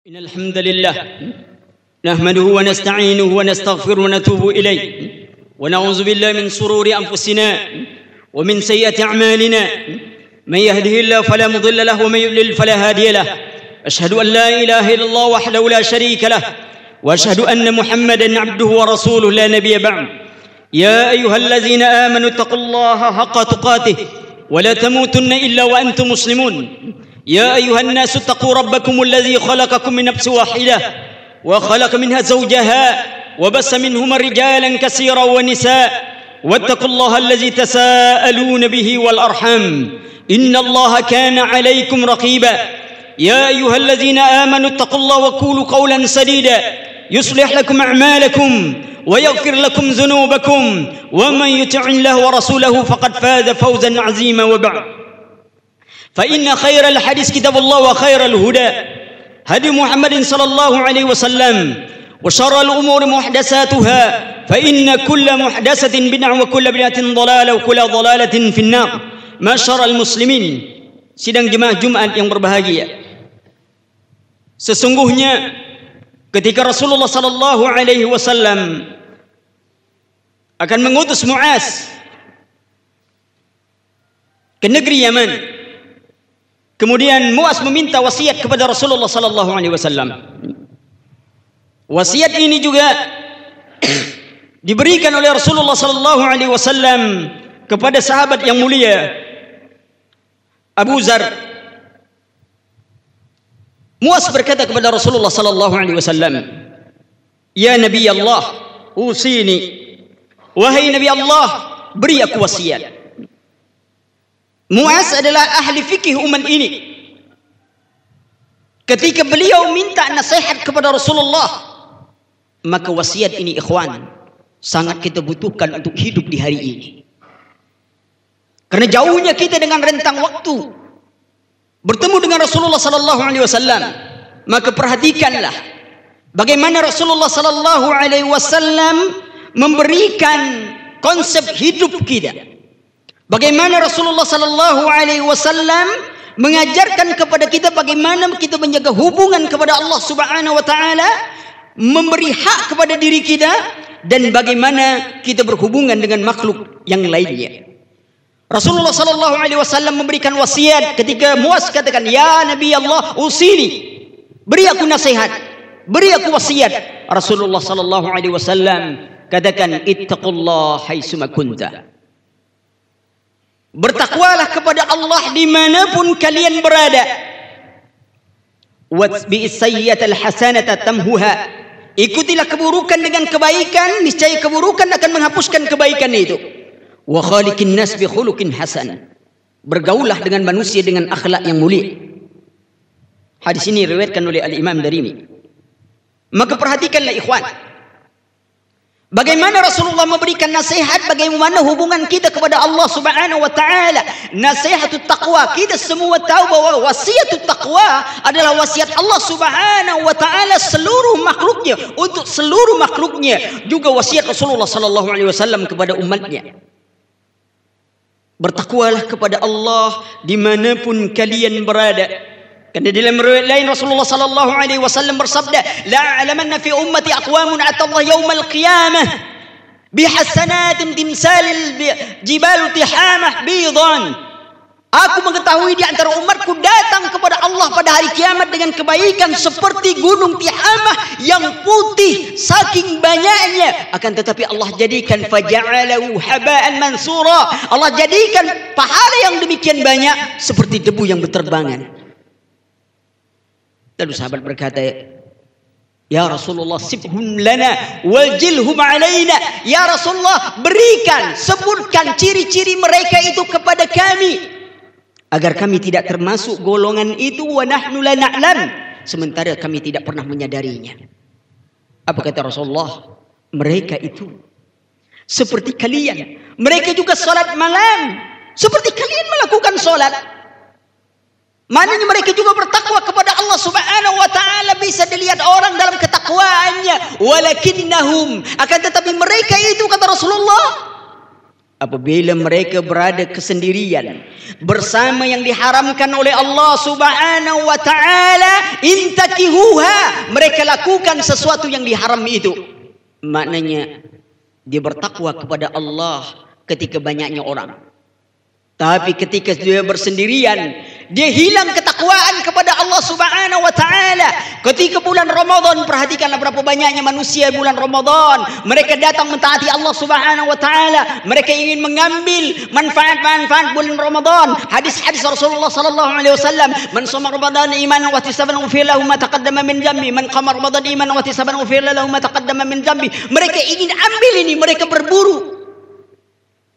إن الحمد لله نحمده ونستعينه ونستغفره ونتوب إليه ونعوذ بالله من شرور أنفسنا ومن سيئات أعمالنا من يهده الله فلا مضل له ومن يضلل فلا هادي له أشهد أن لا إله إلا الله وحده لا شريك له وأشهد أن محمدا عبده ورسوله لا نبي بعد يا أيها الذين آمنوا اتقوا الله حق تقاته ولا تموتن إلا وأنتم مسلمون يا أيها الناس اتقوا ربكم الذي خلقكم من نفس واحدة وخلق منها زوجها وبث منهما رجالا كثيرا ونساء واتقوا الله الذي تساءلون به والأرحام إن الله كان عليكم رقيبا يا أيها الذين آمنوا اتقوا الله وقولوا قولا سديدا يصلح لكم أعمالكم ويغفر لكم ذنوبكم ومن يطع الله ورسوله فقد فاز فوزا عظيما وبعد فإن خير الحديث كتاب الله وخير الهدى هدي محمد صلى الله عليه وسلم وشر الأمور محدثاتها فإن كل محدثة بدعة وكل بدعة ضلالة وكل ضلالة في النار. Masyarul muslimin, sidang jemaah Jumat yang berbahagia. Sesungguhnya ketika Rasulullah sallallahu alaihi wasallam akan mengutus Muaz ke negeri Yaman, kemudian Muaz meminta wasiat kepada Rasulullah sallallahu alaihi wasallam. Wasiat ini juga diberikan oleh Rasulullah sallallahu alaihi wasallam kepada sahabat yang mulia Abu Zar. Muaz berkata kepada Rasulullah sallallahu alaihi wasallam, "Ya Nabi Allah, usini." Wahai Nabi Allah, beri aku wasiat. Muaz adalah ahli fikih umat ini. Ketika beliau minta nasihat kepada Rasulullah, maka wasiat ini ikhwan sangat kita butuhkan untuk hidup di hari ini. Karena jauhnya kita dengan rentang waktu bertemu dengan Rasulullah sallallahu alaihi wasallam, maka perhatikanlah bagaimana Rasulullah sallallahu alaihi wasallam memberikan konsep hidup kita. Bagaimana Rasulullah sallallahu alaihi wasallam mengajarkan kepada kita bagaimana kita menjaga hubungan kepada Allah Subhanahu wa taala, memberi hak kepada diri kita, dan bagaimana kita berhubungan dengan makhluk yang lainnya. Rasulullah sallallahu alaihi wasallam memberikan wasiat ketika Muaz katakan, "Ya Nabi Allah, usini." Beri aku nasihat, beri aku wasiat. Rasulullah sallallahu alaihi wasallam katakan, "Ittaqullah haitsuma kunta." Bertakwalah kepada Allah dimanapun kalian berada. Watbi'is sayyi'atal hasanata tamhuha. Ikutilah keburukan dengan kebaikan, niscaya keburukan akan menghapuskan kebaikan itu. Wa khaliqin nas bi khuluqin hasan. Bergaulah dengan manusia dengan akhlak yang mulia. Hadis ini diriwayatkan oleh Al-Imam Darimi. Maka perhatikanlah ikhwan, bagaimana Rasulullah memberikan nasihat, bagaimana hubungan kita kepada Allah Subhanahu wa taala. Nasihatut taqwa, kita semua tahu bahwa wasiatut taqwa adalah wasiat Allah Subhanahu wa taala seluruh makhluknya, untuk seluruh makhluknya, juga wasiat Rasulullah sallallahu alaihi wasallam kepada umatnya. Bertakwalah kepada Allah dimanapun kalian berada. Karena dalam riwayat lain Rasulullah sallallahu alaihi wasallam bersabda, "La a'lamanna fi ummati aqwamun atallah yaumal qiyamah bihasanatin timsalil jibal tihamah bidan." Aku mengetahui di antara umatku datang kepada Allah pada hari kiamat dengan kebaikan seperti gunung Tihamah yang putih saking banyaknya, akan tetapi Allah jadikan faja'alahu haba'an mansura. Allah jadikan pahala yang demikian banyak seperti debu yang berterbangan. Lalu sahabat berkata, "Ya Rasulullah, sibhum lana waljilhum alaina." Ya Rasulullah, berikan, sebutkan ciri-ciri mereka itu kepada kami, agar kami tidak termasuk golongan itu. Wa nahnu la na'lam, sementara kami tidak pernah menyadarinya. Apa kata Rasulullah? Mereka itu seperti kalian. Mereka juga salat malam seperti kalian melakukan salat. Maknanya mereka juga bertakwa kepada Allah Subhanahu wa taala. Bisa dilihat orang dalam ketakwaannya. Walakinnahum, akan tetapi mereka itu, kata Rasulullah, apabila mereka berada kesendirian bersama yang diharamkan oleh Allah Subhanahu wa taala, intakihuha, mereka lakukan sesuatu yang diharam itu. Maknanya dia bertakwa kepada Allah ketika banyaknya orang. Tapi ketika dia bersendirian, dia hilang ketakwaan kepada Allah Subhanahu wa taala. Ketika bulan Ramadan, perhatikanlah berapa banyaknya manusia bulan Ramadan. Mereka datang mentaati Allah Subhanahu wa taala. Mereka ingin mengambil manfaat-manfaat bulan Ramadan. Hadis-hadis Rasulullah sallallahu alaihi wasallam, "Man shoma Ramadan imanan wa ihtisaban ghufira lahu ma taqaddama min dhanbi, man qama Ramadan imanan wa ihtisaban ghufira lahu ma taqaddama min dhanbi." Mereka ingin ambil ini, mereka berburu.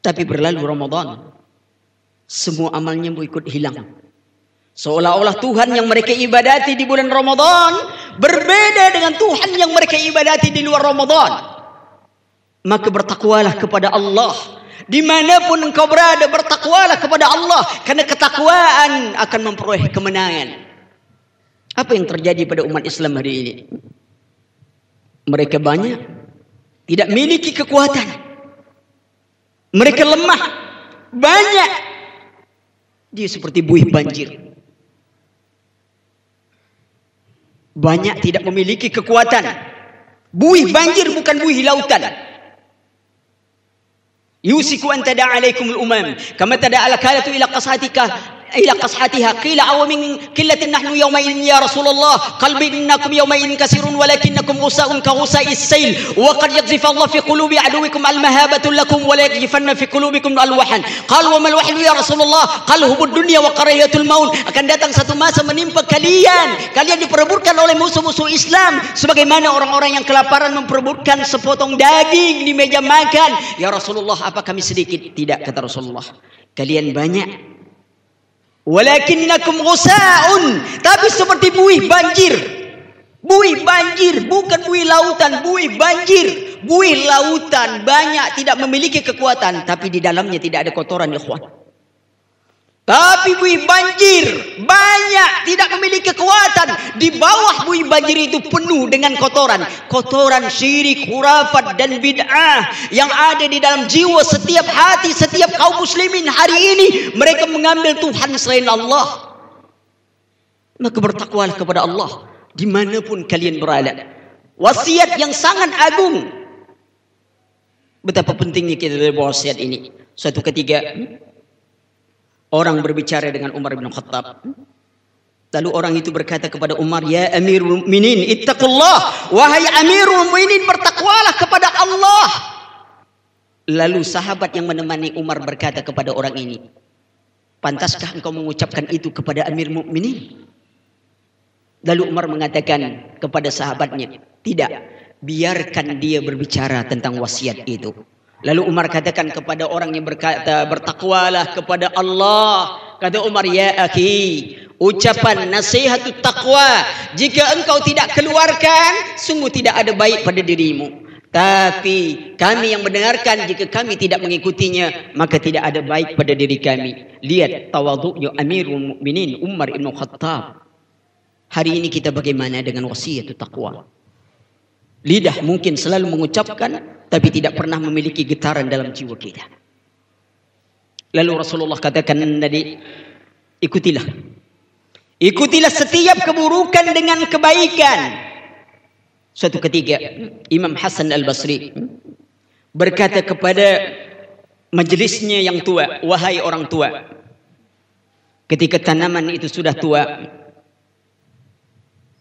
Tapi berlalu Ramadan, semua amalnya ikut hilang. Seolah-olah Tuhan yang mereka ibadati di bulan Ramadan berbeda dengan Tuhan yang mereka ibadati di luar Ramadan. Maka bertakwalah kepada Allah. Dimanapun engkau berada, bertakwalah kepada Allah. Karena ketakwaan akan memperoleh kemenangan. Apa yang terjadi pada umat Islam hari ini? Mereka banyak tidak memiliki kekuatan. Mereka lemah. Banyak. Dia seperti buih banjir. Banyak tidak memiliki kekuatan. Buih banjir bukan buih lautan. Yusiku an tada'a alaikumul umam kama tada'a al-kalatu ila qashatiha qila aw min qillatin nahnu yawma idin ya Rasulullah qalbi innakum yawma idin kasirun walakinnakum ghusa'un ka ghusa'is sayl wa qad yaqzifu Allah fi qulubi aduwikum al-mahabatu lakum wa la yaqzifanna fi qulubikum al-wahan qalu wa mal wahyu ya Rasulullah qal hubud dunya wa karahiyatul maut. Akan datang satu masa menimpa kalian diperebutkan oleh musuh-musuh Islam sebagaimana orang-orang yang kelaparan memperebutkan sepotong daging di meja makan. Ya Rasulullah, apa kami sedikit? Tidak, kata Rasulullah, kalian banyak. Walakinnakum ghusa'un, tapi seperti buih banjir. Buih banjir, bukan buih lautan, buih banjir. Buih lautan banyak tidak memiliki kekuatan, tapi di dalamnya tidak ada kotoran, ikhwan. Tapi buih banjir banyak tidak memiliki kekuatan. Di bawah buih banjir itu penuh dengan kotoran. Kotoran syirik, khurafat dan bid'ah yang ada di dalam jiwa setiap hati, setiap kaum muslimin hari ini. Mereka mengambil Tuhan selain Allah. Maka bertakwalah kepada Allah dimanapun kalian berada. Wasiat yang sangat agung. Betapa pentingnya kita dari wasiat ini. Suatu ketika orang berbicara dengan Umar bin Khattab. Lalu orang itu berkata kepada Umar, "Ya Amirul Mukminin, ittaqullah." Wahai Amirul Mukminin, bertakwalah kepada Allah. Lalu sahabat yang menemani Umar berkata kepada orang ini, "Pantaskah engkau mengucapkan itu kepada Amirul Mukminin?" Lalu Umar mengatakan kepada sahabatnya, "Tidak, biarkan dia berbicara tentang wasiat itu." Lalu Umar katakan kepada orang yang berkata, "Bertakwalah kepada Allah." Kata Umar, "Ya akhi, ucapan nasihat taqwa jika engkau tidak keluarkan, sungguh tidak ada baik pada dirimu. Tapi kami yang mendengarkan, jika kami tidak mengikutinya, maka tidak ada baik pada diri kami." Lihat tawadhu'nya Amirul Mukminin Umar bin Khattab. Hari ini kita bagaimana dengan wasiat taqwa? Lidah mungkin selalu mengucapkan, tapi tidak pernah memiliki getaran dalam jiwa kita. Lalu Rasulullah katakan tadi, ikutilah. Ikutilah setiap keburukan dengan kebaikan. Suatu ketika Imam Hasan Al-Basri berkata kepada majelisnya yang tua, "Wahai orang tua, ketika tanaman itu sudah tua,"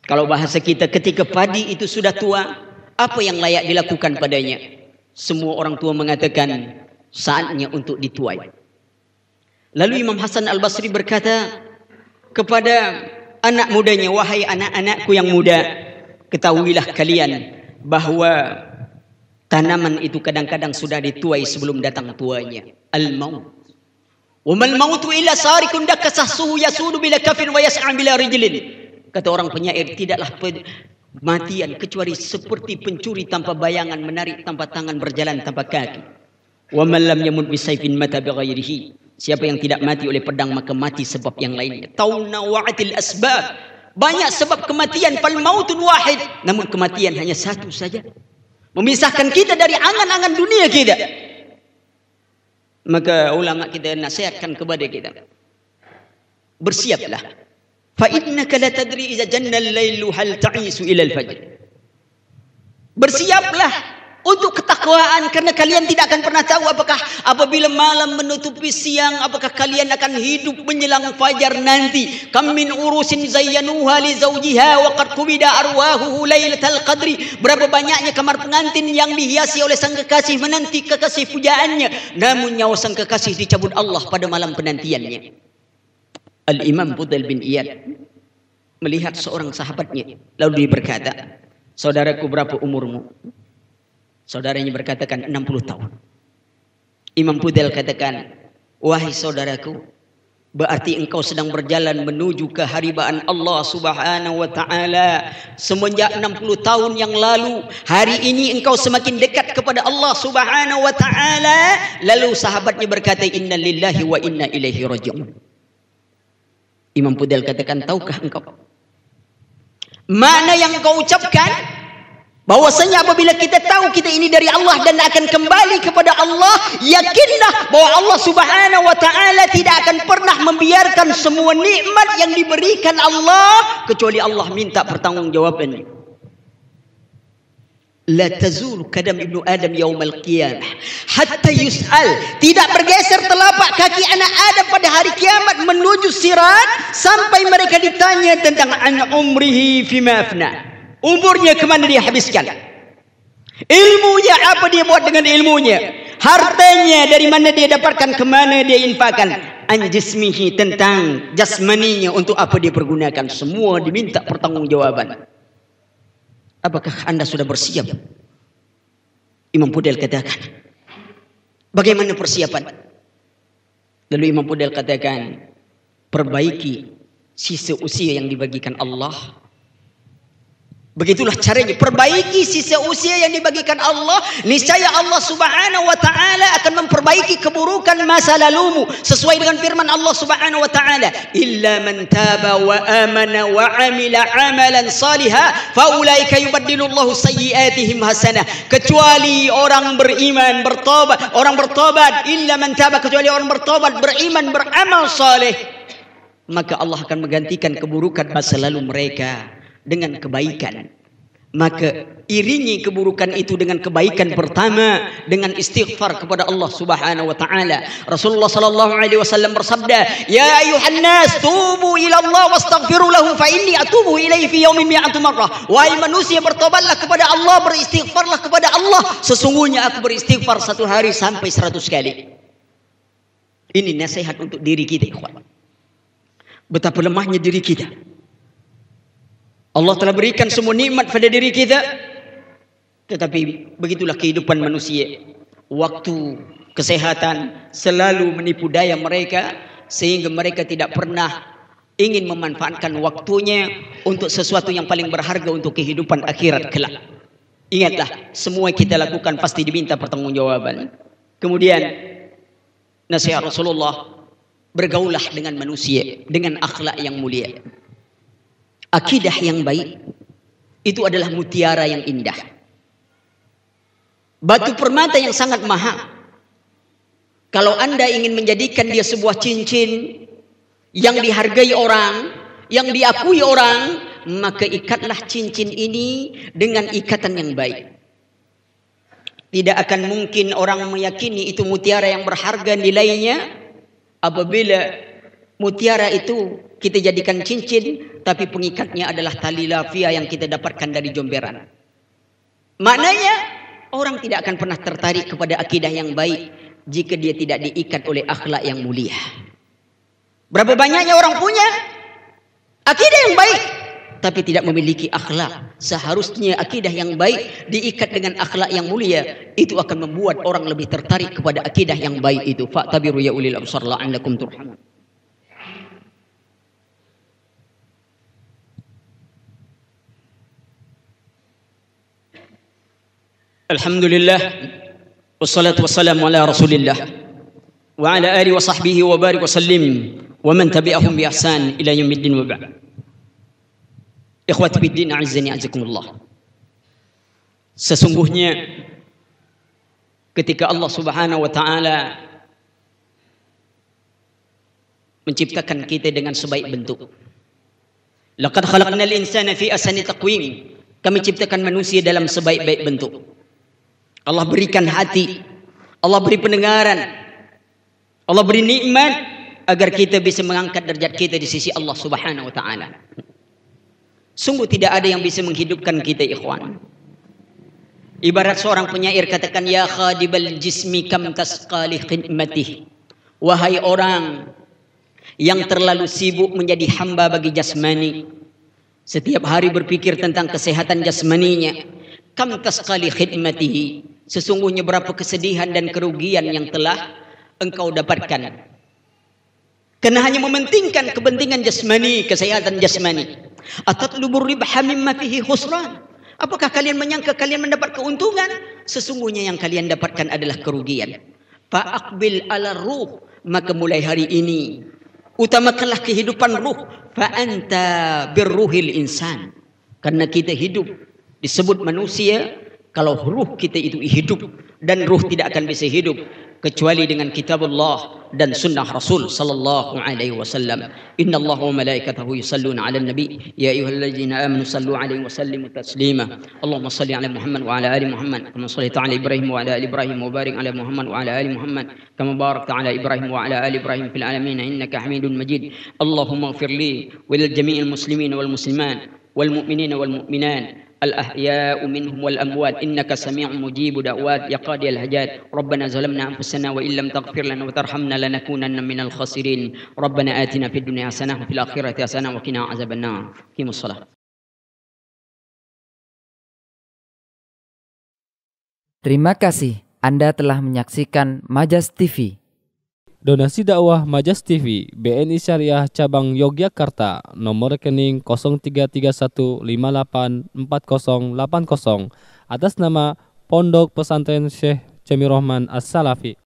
kalau bahasa kita, ketika padi itu sudah tua, apa yang layak dilakukan padanya? Semua orang tua mengatakan saatnya untuk dituai. Lalu Imam Hasan Al-Basri berkata kepada anak mudanya, "Wahai anak-anakku yang muda, ketahuilah kalian bahwa tanaman itu kadang-kadang sudah dituai sebelum datang tuanya. Al-maut. Wa mal mautu illa sarikun dakasahsuhu yasudu bila kafin wa yas'a bila rijlin." Kata orang penyair, tidaklah matian kecuali seperti pencuri tanpa bayangan, menarik tanpa tangan, berjalan tanpa kaki. Wa man lam yamut bisayfin mata bighairihi. Siapa yang tidak mati oleh pedang maka mati sebab yang lainnya. Taunawa'atil asbab. Banyak sebab kematian, fal mautun wahid. Namun kematian hanya satu saja. Memisahkan kita dari angan-angan dunia kita. Maka ulama kita nasihatkan kepada kita, bersiaplah. Fa innaka la tadri idza janna al-lailu hal ta'isu ila al-fajr. Bersiaplah untuk ketakwaan, karena kalian tidak akan pernah tahu apakah apabila malam menutupi siang, apakah kalian akan hidup menjelang fajar nanti. Kam min urusin zayyanuha li zawjiha wa qad qubida arwahuhu lailatal qadri. Berapa banyaknya kamar pengantin yang dihiasi oleh sang kekasih menanti kekasih pujaannya, namun nyawa sang kekasih dicabut Allah pada malam penantiannya. Al-Imam Fudail bin Iyad melihat seorang sahabatnya, lalu dia berkata, saudaraku, berapa umurmu? Saudaranya berkatakan 60 tahun. Imam Fudail katakan, wahai saudaraku, berarti engkau sedang berjalan menuju keharibaan Allah Subhanahu wa ta'ala semenjak 60 tahun yang lalu. Hari ini engkau semakin dekat kepada Allah Subhanahu wa ta'ala. Lalu sahabatnya berkata, inna lillahi wa inna ilaihi raji'un. Imam Fudail katakan, tahukah engkau mana yang engkau ucapkan? Bahwasanya apabila kita tahu kita ini dari Allah dan akan kembali kepada Allah, yakinlah bahwa Allah Subhanahu wa ta'ala tidak akan pernah membiarkan semua nikmat yang diberikan Allah kecuali Allah minta pertanggungjawabannya. La tazul kadam ibnu Adam yaumal qiyamah hatta yus'al. Tidak bergeser telapak kaki anak Adam pada hari kiamat menuju sirat sampai mereka ditanya tentang an umrihi fima afna. Umurnya kemana dia habiskan? Ilmunya apa dia buat dengan ilmunya? Hartanya dari mana dia dapatkan, kemana dia infakkan? An jismihi, tentang jasmaninya, untuk apa dia pergunakan. Semua diminta pertanggungjawaban. Apakah anda sudah bersiap? Imam Fudail katakan, bagaimana persiapan? Lalu Imam Fudail katakan, perbaiki sisa usia yang dibagikan Allah. Begitulah caranya, perbaiki sisa usia yang dibagikan Allah. Niscaya Allah Subhanahu wa ta'ala akan memperbaiki keburukan masa lalumu, sesuai dengan firman Allah Subhanahu wa ta'ala, illa man taba wa amana wa amila amalan salihah fa ulaika yubaddilullahu sayyiatihim hasanah. Kecuali orang beriman bertobat, orang bertobat, illa man taba, kecuali orang bertobat, beriman, beramal saleh, maka Allah akan menggantikan keburukan masa lalu mereka dengan kebaikan. Maka iringi keburukan itu dengan kebaikan pertama, dengan istighfar kepada Allah Subhanahu wa ta'ala. Rasulullah sallallahu alaihi wasallam bersabda, ya ayuhan nas tubu ila Allah wastaghfiru lahu fa inni atubu ilaihi fi yaumin mi'atu marrah. Wahai manusia, bertobatlah kepada Allah, beristighfarlah kepada Allah, sesungguhnya aku beristighfar satu hari sampai 100 kali. Ini nasihat untuk diri kita, ikhwan. Betapa lemahnya diri kita. Allah telah berikan semua nikmat pada diri kita, tetapi begitulah kehidupan manusia. Waktu, kesehatan selalu menipu daya mereka, sehingga mereka tidak pernah ingin memanfaatkan waktunya untuk sesuatu yang paling berharga untuk kehidupan akhirat kelak. Ingatlah, semua kita lakukan pasti diminta pertanggungjawaban. Kemudian nasihat Rasulullah, bergaulah dengan manusia dengan akhlak yang mulia. Akidah yang baik itu adalah mutiara yang indah, batu permata yang sangat mahal. Kalau anda ingin menjadikan dia sebuah cincin yang dihargai orang, yang diakui orang, maka ikatlah cincin ini dengan ikatan yang baik. Tidak akan mungkin orang meyakini itu mutiara yang berharga nilainya apabila mutiara itu kita jadikan cincin, tapi pengikatnya adalah tali lafia yang kita dapatkan dari jomberan. Maknanya, orang tidak akan pernah tertarik kepada akidah yang baik jika dia tidak diikat oleh akhlak yang mulia. Berapa banyaknya orang punya akidah yang baik, tapi tidak memiliki akhlak. Seharusnya akidah yang baik diikat dengan akhlak yang mulia. Itu akan membuat orang lebih tertarik kepada akidah yang baik itu. Fa'tabiru ya ulil absar la'allakum turhamun. Alhamdulillah, wassalatu wassalamu ala rasulillah wa ala alihi wa sahbihi wa barik wa sallim wa man tabi'ahum bi ihsan ila yaumiddin wa ba'd. Ikhwati fiddin, a'azzani a'azzakumullah. Sesungguhnya ketika Allah Subhanahu wa ta'ala menciptakan kita dengan sebaik bentuk. Laqad khalaqnal insana fi ahsani taqwim. Kami ciptakan manusia dalam sebaik-baik bentuk. Allah berikan hati, Allah beri pendengaran, Allah beri nikmat agar kita bisa mengangkat derajat kita di sisi Allah Subhanahu wa taala. Sungguh tidak ada yang bisa menghidupkan kita, ikhwan. Ibarat seorang penyair katakan, ya khadibal jismi kam tasqali khidmatih. Wahai orang yang terlalu sibuk menjadi hamba bagi jasmani, setiap hari berpikir tentang kesehatan jasmaninya, kam tasqali khidmatihi, sesungguhnya berapa kesedihan dan kerugian yang telah engkau dapatkan karena hanya mementingkan kepentingan jasmani, kesehatan jasmani. Atatlubur ribha mimma fihi khusran. Apakah kalian menyangka kalian mendapat keuntungan? Sesungguhnya yang kalian dapatkan adalah kerugian. Fa'aqbil ala ruh, maka mulai hari ini utamakanlah kehidupan ruh. Fa'anta birruhil insan, karena kita hidup disebut manusia kalau ruh kita itu hidup, dan ruh tidak akan bisa hidup kecuali dengan kitabullah dan sunnah Rasul sallallahu alaihi wasallam. Innallaha wa malaikatahu yusalluna 'alan nabi ya ayyuhalladzina amanu sallu 'alaihi wa sallimu taslima. Allahumma shalli 'ala Muhammad wa 'ala ali Muhammad kama shallaita 'ala Ibrahim wa 'ala ali Ibrahim wa barik 'ala Muhammad wa 'ala ali Muhammad kama barakta 'ala Ibrahim wa 'ala ali Ibrahim fil alamin innaka Hamidun Majid. Allahumma ighfir li wa lil jami'il muslimin wal muslimat wal mu'minina wal mu'minat الأحياء منهم والأموات إنك سميع مجيب دعوات يا قاضي الحاجات. ربنا ظلمنا أنفسنا وإن لم تغفر لنا وترحمنا لنكونن من الخاسرين. ربنا آتنا في الدنيا حسنة وفي الآخرة حسنة وقنا عذاب النار. قيموا الصلاة. Terima kasih Anda telah menyaksikan Majas TV. Donasi dakwah Majas TV BNI Syariah Cabang Yogyakarta, nomor rekening 0331584080 atas nama Pondok Pesantren Syekh Jamirohman As-Salafi.